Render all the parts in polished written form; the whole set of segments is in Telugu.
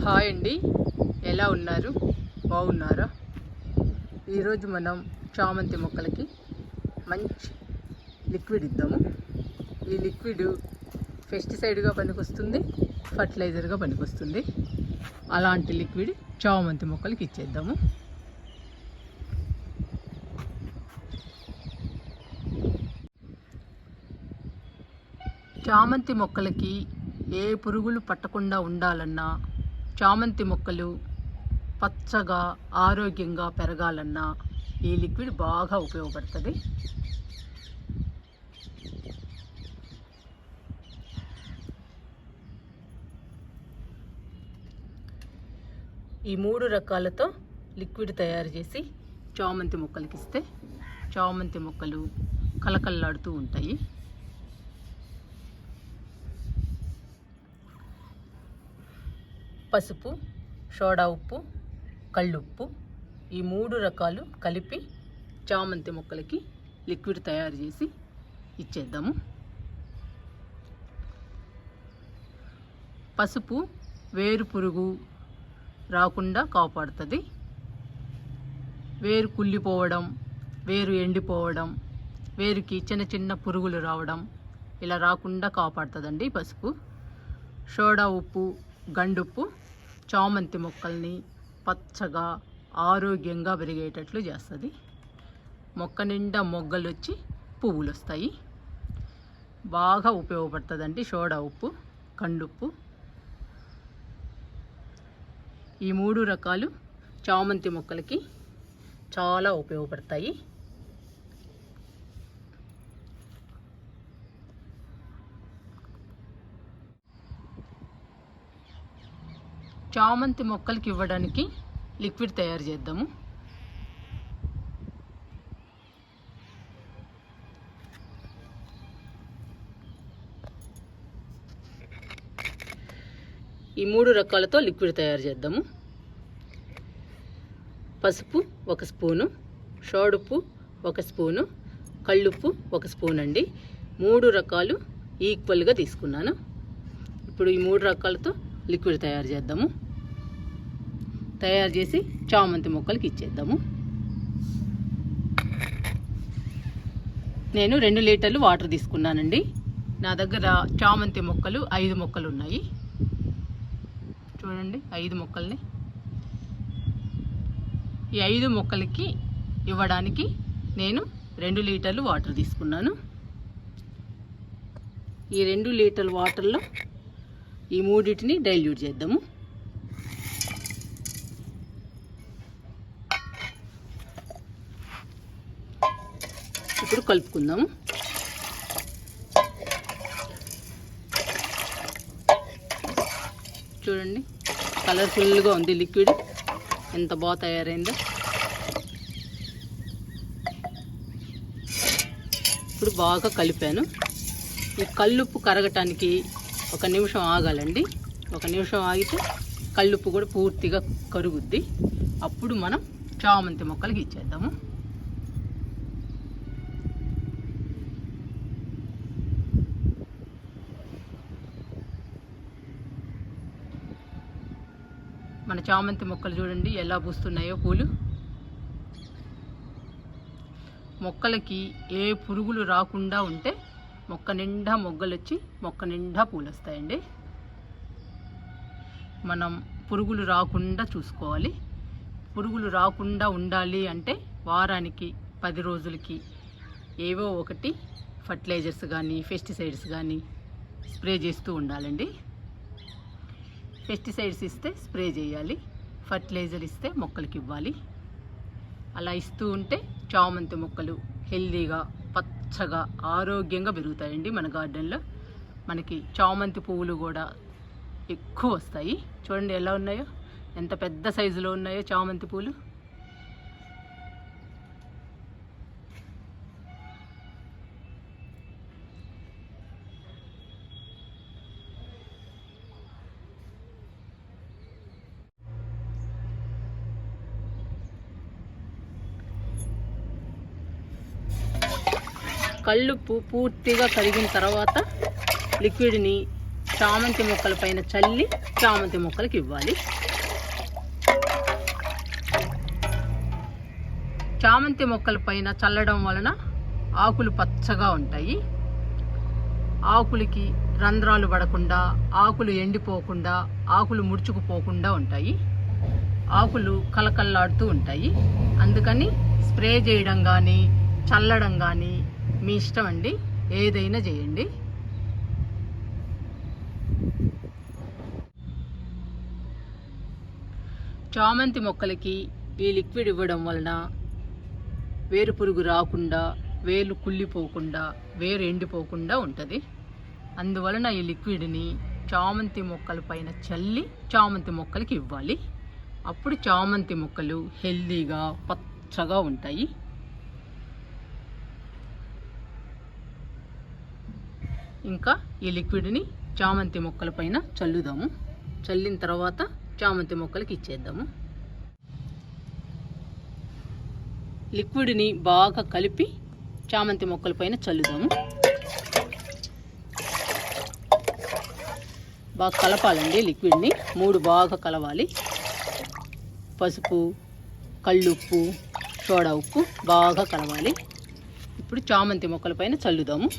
హాయ్ అండి, ఎలా ఉన్నారు? బాగున్నారా? ఈరోజు మనం చామంతి మొక్కలకి మంచి లిక్విడ్ ఇద్దాము. ఈ లిక్విడ్ పెస్టిసైడ్గా పనికొస్తుంది, ఫర్టిలైజర్గా పనికొస్తుంది. అలాంటి లిక్విడ్ చామంతి మొక్కలకి ఇచ్చేద్దాము. చామంతి మొక్కలకి ఏ పురుగులు పట్టకుండా ఉండాలన్నా, చామంతి మొక్కలు పచ్చగా ఆరోగ్యంగా పెరగాలన్నా ఈ లిక్విడ్ బాగా ఉపయోగపడుతుంది. ఈ 3 రకాలతో లిక్విడ్ తయారు చేసి చామంతి మొక్కలకి ఇస్తే చామంతి మొక్కలు కలకల్లాడుతూ ఉంటాయి. పసుపు, సోడా ఉప్పు, కళ్ళుప్పు, ఈ 3 రకాలు కలిపి చామంతి మొక్కలకి లిక్విడ్ తయారు చేసి ఇచ్చేద్దాము. పసుపు వేరు పురుగు రాకుండా కాపాడుతుంది. వేరు కుళ్ళిపోవడం, వేరు ఎండిపోవడం, వేరుకి చిన్న చిన్న పురుగులు రావడం ఇలా రాకుండా కాపాడుతుందండి పసుపు. సోడా ఉప్పు, గండుప్పు చామంతి మొక్కల్ని పచ్చగా ఆరోగ్యంగా పెరిగేటట్లు చేస్తుంది. మొక్క నిండా మొగ్గలు వచ్చి పువ్వులు వస్తాయి. బాగా ఉపయోగపడుతుందండి సోడా ఉప్పు, కండుప్పు. ఈ 3 రకాలు చామంతి మొక్కలకి చాలా ఉపయోగపడతాయి. చామంతి మొక్కలకి ఇవ్వడానికి లిక్విడ్ తయారు చేద్దాము. ఈ 3 రకాలతో లిక్విడ్ తయారు చేద్దాము. పసుపు 1 స్పూను, సోడుప్పు 1 స్పూను, కళ్ళుప్పు 1 స్పూన్ అండి. 3 రకాలు ఈక్వల్గా తీసుకున్నాను. ఇప్పుడు ఈ 3 రకాలతో లిక్విడ్ తయారు చేద్దాము. తయారు చేసి చామంతి మొక్కలకి ఇచ్చేద్దాము. నేను 2 లీటర్లు వాటర్ తీసుకున్నానండి. నా దగ్గర చామంతి మొక్కలు 5 మొక్కలు ఉన్నాయి. చూడండి, 5 మొక్కల్ని ఈ 5 మొక్కలకి ఇవ్వడానికి నేను 2 లీటర్లు వాటర్ తీసుకున్నాను. ఈ 2 లీటర్ల వాటర్లో ఈ 3టిని డైల్యూట్ చేద్దాము. ఇప్పుడు కలుపుకుందాము. చూడండి, కలర్ఫుల్గా ఉంది లిక్విడ్, ఎంత బాగా తయారైందో. ఇప్పుడు బాగా కలిపాను. ఈ కల్లుప్పు కరగటానికి 1 నిమిషం ఆగాలండి. 1 నిమిషం ఆగితే కల్లుప్పు కూడా పూర్తిగా కరుగుద్ది. అప్పుడు మనం చామంతి మొక్కలకి ఇచ్చేద్దాము. మన చామంతి మొక్కలు చూడండి ఎలా పూస్తున్నాయో పూలు. మొక్కలకి ఏ పురుగులు రాకుండా ఉంటే మొక్క నిండా మొగ్గలు వచ్చి మొక్క నిండా పూలు వస్తాయండి. మనం పురుగులు రాకుండా చూసుకోవాలి. పురుగులు రాకుండా ఉండాలి అంటే వారానికి 10 రోజులకి ఏవో ఒకటి ఫర్టిలైజర్స్ కానీ పెస్టిసైడ్స్ కానీ స్ప్రే చేస్తూ ఉండాలండి. పెస్టిసైడ్స్ ఇస్తే స్ప్రే చేయాలి, ఫర్టిలైజర్ ఇస్తే మొక్కలకి ఇవ్వాలి. అలా ఇస్తూ ఉంటే చామంతి మొక్కలు హెల్దీగా పచ్చగా ఆరోగ్యంగా పెరుగుతాయండి. మన గార్డెన్లో మనకి చామంతి పువ్వులు కూడా ఎక్కువ వస్తాయి. చూడండి ఎలా ఉన్నాయో, ఎంత పెద్ద సైజులో ఉన్నాయో చామంతి పూలు. కళ్ళుప్పు పూర్తిగా కరిగిన తర్వాత లిక్విడ్ని చామంతి మొక్కల పైన చల్లి చామంతి మొక్కలకి ఇవ్వాలి. చామంతి మొక్కల పైన చల్లడం వలన ఆకులు పచ్చగా ఉంటాయి. ఆకులకి రంధ్రాలు పడకుండా, ఆకులు ఎండిపోకుండా, ఆకులు ముడుచుకుపోకుండా ఉంటాయి. ఆకులు కలకల్లాడుతూ ఉంటాయి. అందుకని స్ప్రే చేయడం కానీ చల్లడం కానీ మీ ఇష్టం అండి, ఏదైనా చేయండి. చామంతి మొక్కలకి ఈ లిక్విడ్ ఇవ్వడం వలన వేరు పురుగు రాకుండా, వేలు కుళ్ళిపోకుండా, వేరు ఎండిపోకుండా ఉంటుంది. అందువలన ఈ లిక్విడ్ని చామంతి మొక్కల పైన చల్లి చామంతి మొక్కలకి ఇవ్వాలి. అప్పుడు చామంతి మొక్కలు హెల్దీగా పచ్చగా ఉంటాయి. ఇంకా ఈ లిక్విడ్ని చామంతి మొక్కల పైన చల్లుదాము. చల్లిన తర్వాత చామంతి మొక్కలకి ఇచ్చేద్దాము. లిక్విడ్ని బాగా కలిపి చామంతి మొక్కల పైన చల్లుదాము. బాగా కలపాలండి లిక్విడ్ని, 3 బాగా కలవాలి. పసుపు, కళ్ళుప్పు, సోడా ఉప్పు బాగా కలవాలి. ఇప్పుడు చామంతి మొక్కల పైన చల్లుదాము.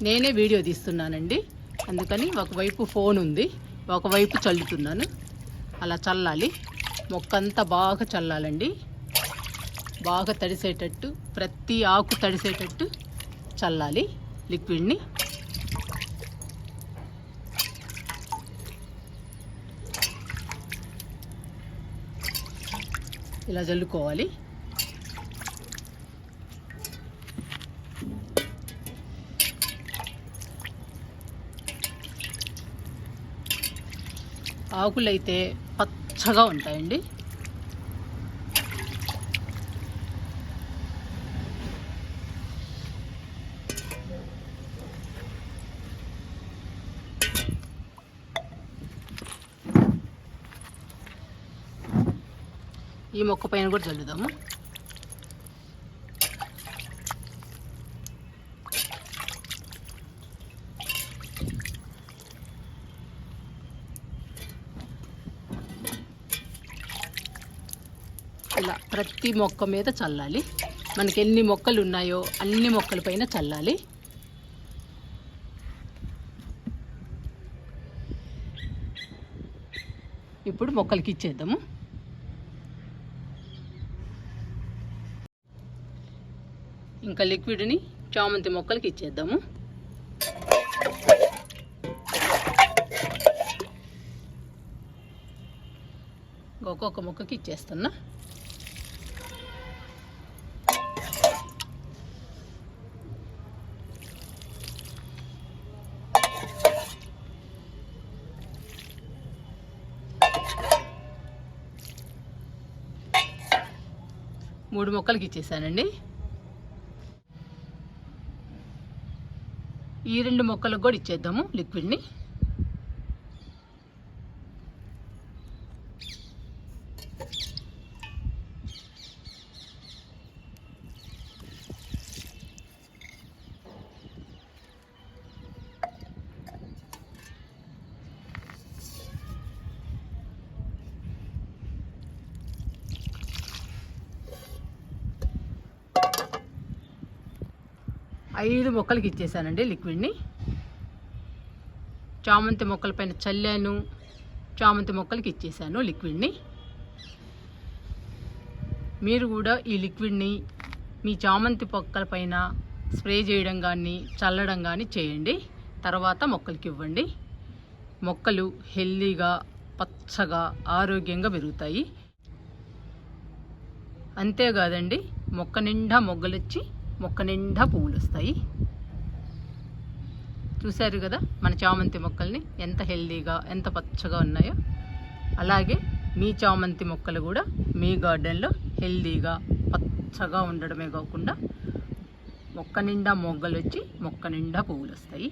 నేనే వీడియో తీస్తున్నానండి, అందుకని ఒకవైపు ఫోన్ ఉంది, ఒకవైపు చల్లుతున్నాను. అలా చల్లాలి, మొక్కంతా బాగా చల్లాలండి. బాగా తడిసేటట్టు, ప్రతి ఆకు తడిసేటట్టు చల్లాలి లిక్విడ్ని. ఇలా చల్లుకోవాలి. ఆకులైతే పచ్చగా ఉంటాయండి. ఈ మొక్క పైన కూడా చల్లుదాము. ఇలా ప్రతి మొక్క మీద చల్లాలి. మనకి ఎన్ని మొక్కలు ఉన్నాయో అన్ని మొక్కల పైన చల్లాలి. ఇప్పుడు మొక్కలకి ఇచ్చేద్దాము. ఇంకా లిక్విడ్ని చామంతి మొక్కలకి ఇచ్చేద్దాము. ఒక్కొక్క మొక్కకి ఇచ్చేస్తున్నా. మూడు మొక్కలకి ఇచ్చేసానండి. ఈ 2 మొక్కలకు కూడా ఇచ్చేద్దాము లిక్విడ్ని. ఐదు మొక్కలకి ఇచ్చేసానండి లిక్విడ్ని. చామంతి మొక్కల పైన చల్లాను, చామంతి మొక్కలకి ఇచ్చేసాను లిక్విడ్ని. మీరు కూడా ఈ లిక్విడ్ని మీ చామంతి మొక్కల పైన స్ప్రే చేయడం కానీ చల్లడం కానీ చేయండి. తర్వాత మొక్కలకి ఇవ్వండి. మొక్కలు హెల్దీగా పచ్చగా ఆరోగ్యంగా పెరుగుతాయి. అంతేకాదండి, మొక్క నిండా మొగ్గలొచ్చి మొక్క నిండా పువ్వులు వస్తాయి. చూశారు కదా మన చామంతి మొక్కల్ని ఎంత హెల్దీగా ఎంత పచ్చగా ఉన్నాయో. అలాగే మీ చామంతి మొక్కలు కూడా మీ గార్డెన్లో హెల్దీగా పచ్చగా ఉండడమే కాకుండా మొక్క నిండా మొగ్గలు వచ్చి మొక్క నిండా పువ్వులు వస్తాయి.